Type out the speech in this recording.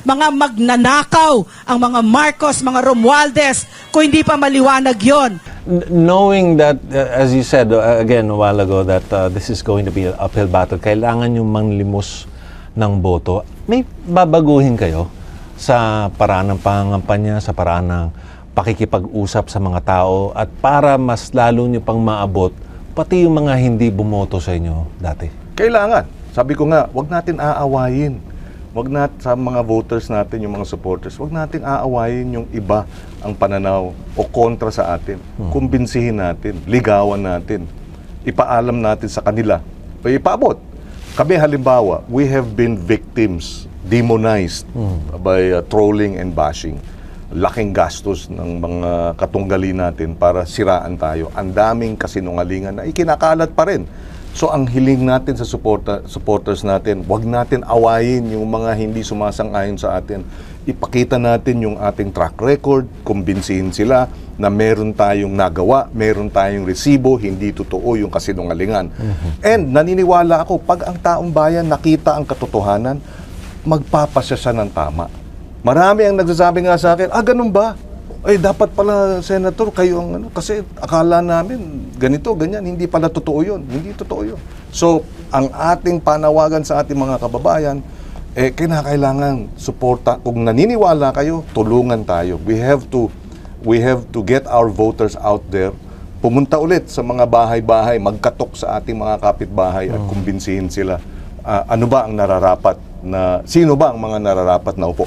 mga magnanakaw, ang mga Marcos, mga Romualdez, kung hindi pa maliwanag yon. Knowing that, as you said again a while ago, that this is going to be an uphill battle, kailangan yung manglimos ng boto. May babaguhin kayo sa paraan ng pangangampanya, sa paraan ng pakikipag-usap sa mga tao, at para mas lalo nyo pang maabot, pati yung mga hindi bumoto sa inyo dati? Kailangan. Sabi ko nga, wag natin aawayin. Wag natin sa mga voters natin, yung mga supporters, wag natin aawayin yung iba ang pananaw o kontra sa atin. Kumbinsihin natin, ligawan natin, ipaalam natin sa kanila, o ipaabot. Kami halimbawa, we have been victims, demonized by trolling and bashing. Laking gastos ng mga katunggali natin para siraan tayo. Ang daming kasinungalingan na ikinakalat pa rin. So ang hiling natin sa supporters natin, wag natin awayin yung mga hindi sumasang-ayon sa atin. Ipakita natin yung ating track record, kumbinsihin sila na meron tayong nagawa, meron tayong resibo, hindi totoo yung kasinungalingan. And naniniwala ako, pag ang taong bayan nakita ang katotohanan, magpapasya siya ng tama. Marami ang nagsasabi nga sa akin, ganun ba? Ay, dapat pala, Senator, kayo ang ano, kasi akala namin ganito, ganyan, hindi pala totoo yun. Hindi totoo yun. So, ang ating panawagan sa ating mga kababayan, kinakailangan suporta. Kung naniniwala kayo, tulungan tayo. We have to get our voters out there, pumunta ulit sa mga bahay-bahay, magkatok sa ating mga kapitbahay at kumbinsihin sila. Ano ba ang nararapat na, sino ba ang mga nararapat na upo?